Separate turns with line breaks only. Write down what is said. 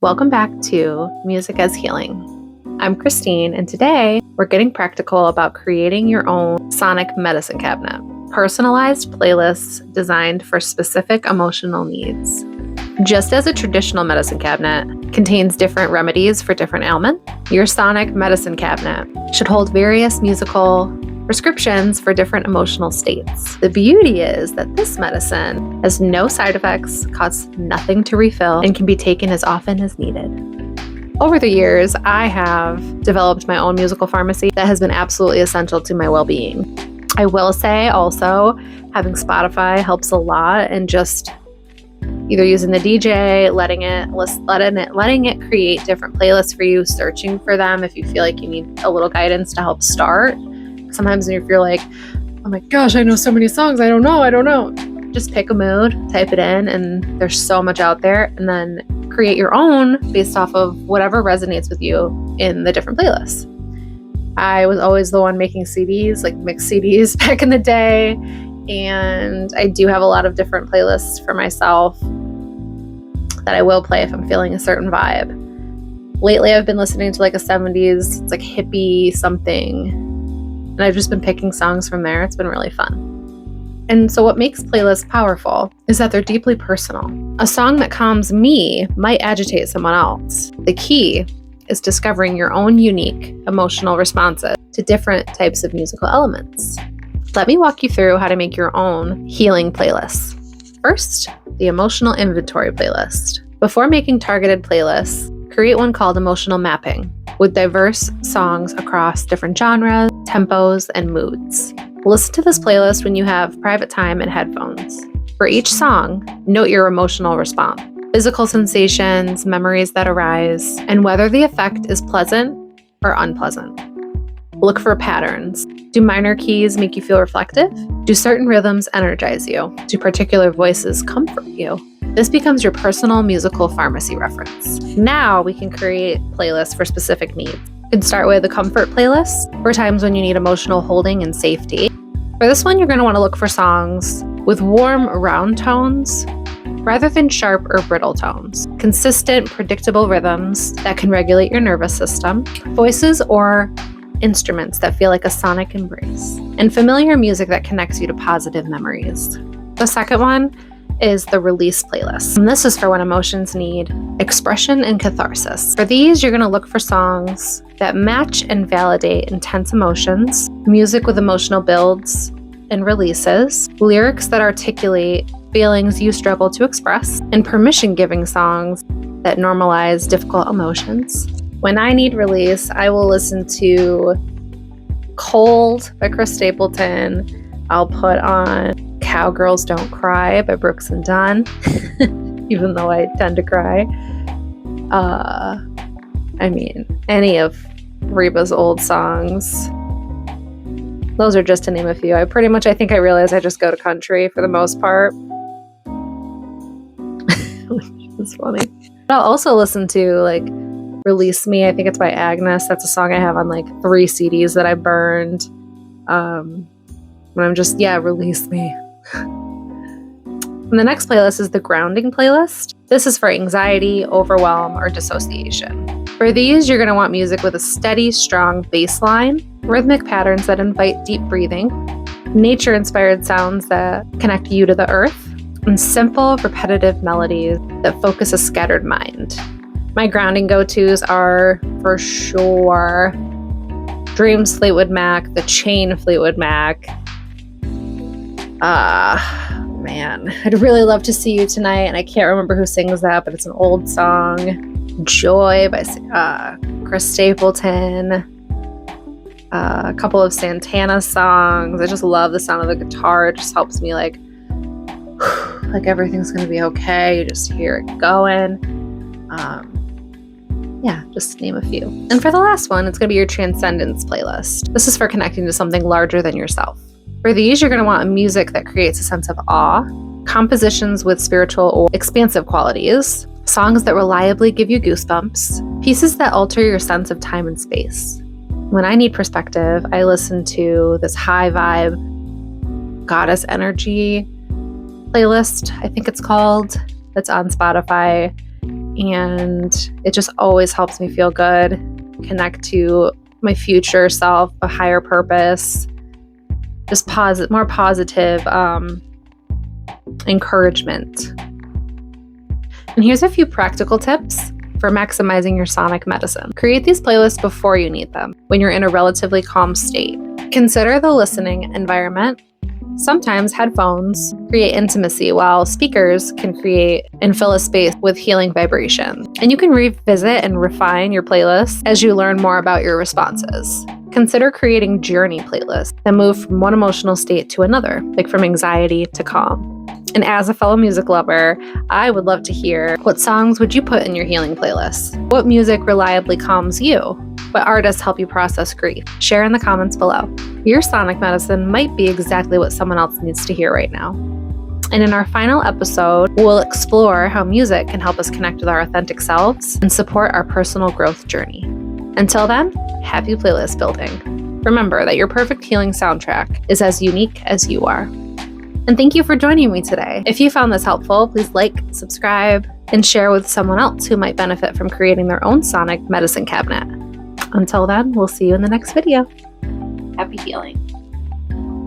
Welcome back to Music as Healing. I'm Christine, and today we're getting practical about creating your own sonic medicine cabinet, personalized playlists designed for specific emotional needs. Just as a traditional medicine cabinet contains different remedies for different ailments, your sonic medicine cabinet should hold various musical prescriptions for different emotional states. The beauty is that this medicine has no side effects, costs nothing to refill, and can be taken as often as needed. Over the years, I have developed my own musical pharmacy that has been absolutely essential to my well-being. I will say also, having Spotify helps a lot, and just either using the DJ, letting it create different playlists for you, searching for them if you feel like you need a little guidance to help start. Sometimes if you're like, oh my gosh, I know so many songs, I don't know. Just pick a mood, type it in, and there's so much out there, and then create your own based off of whatever resonates with you in the different playlists. I was always the one making CDs, like mixed CDs back in the day, and I do have a lot of different playlists for myself that I will play if I'm feeling a certain vibe. Lately, I've been listening to like a 70s, it's like hippie something, and I've just been picking songs from there. It's been really fun. And so what makes playlists powerful is that they're deeply personal. A song that calms me might agitate someone else. The key is discovering your own unique emotional responses to different types of musical elements. Let me walk you through how to make your own healing playlists. First, the emotional inventory playlist. Before making targeted playlists, create one called emotional mapping with diverse songs across different genres, tempos, and moods. Listen to this playlist when you have private time and headphones. For each song, note your emotional response, physical sensations, memories that arise, and whether the effect is pleasant or unpleasant. Look for patterns. Do minor keys make you feel reflective? Do certain rhythms energize you? Do particular voices comfort you? This becomes your personal musical pharmacy reference. Now we can create playlists for specific needs. You can start with a comfort playlist for times when you need emotional holding and safety. For this one, you're going to want to look for songs with warm, round tones rather than sharp or brittle tones. Consistent, predictable rhythms that can regulate your nervous system. Voices or instruments that feel like a sonic embrace. And familiar music that connects you to positive memories. The second one is the release playlist. And this is for when emotions need expression and catharsis. For these, you're going to look for songs that match and validate intense emotions, music with emotional builds and releases, lyrics that articulate feelings you struggle to express, and permission-giving songs that normalize difficult emotions. When I need release, I will listen to Cold by Chris Stapleton. I'll put on Cowgirls Don't Cry by Brooks and Dunn, even though I tend to cry. Any of Reba's old songs. Those are just to name a few. I think I realize I just go to country for the most part. Which is funny. But I'll also listen to like Release Me. I think it's by Agnes. That's a song I have on like 3 CDs that I burned. When I'm just, release me. And the next playlist is the grounding playlist. This is for anxiety, overwhelm, or dissociation. For these, you're going to want music with a steady, strong bass line, rhythmic patterns that invite deep breathing, nature-inspired sounds that connect you to the earth, and simple, repetitive melodies that focus a scattered mind. My grounding go-tos are, for sure, Dreams Fleetwood Mac, The Chain Fleetwood Mac. I'd really love to see you tonight, and I can't remember who sings that, but it's an old song. Joy by Chris Stapleton. A couple of Santana songs. I just love the sound of the guitar. It just helps me like everything's gonna be okay. You just hear it going. Just to name a few. And for the last one, it's gonna be your transcendence playlist. This is for connecting to something larger than yourself. For these, you're going to want music that creates a sense of awe, compositions with spiritual or expansive qualities, songs that reliably give you goosebumps, pieces that alter your sense of time and space. When I need perspective, I listen to this high vibe goddess energy playlist, I think it's called, that's on Spotify. and it just always helps me feel good, connect to my future self, a higher purpose, just more positive encouragement. And here's a few practical tips for maximizing your sonic medicine. Create these playlists before you need them, when you're in a relatively calm state. Consider the listening environment. Sometimes headphones create intimacy, while speakers can create and fill a space with healing vibration. And you can revisit and refine your playlist as you learn more about your responses. Consider creating journey playlists that move from one emotional state to another, like from anxiety to calm. And as a fellow music lover, I would love to hear, what songs would you put in your healing playlist? What music reliably calms you? What artists help you process grief? Share in the comments below. Your sonic medicine might be exactly what someone else needs to hear right now. And in our final episode, we'll explore how music can help us connect with our authentic selves and support our personal growth journey. Until then, happy playlist building. Remember that your perfect healing soundtrack is as unique as you are. And thank you for joining me today. If you found this helpful, please like, subscribe, and share with someone else who might benefit from creating their own sonic medicine cabinet. Until then, we'll see you in the next video. Happy healing.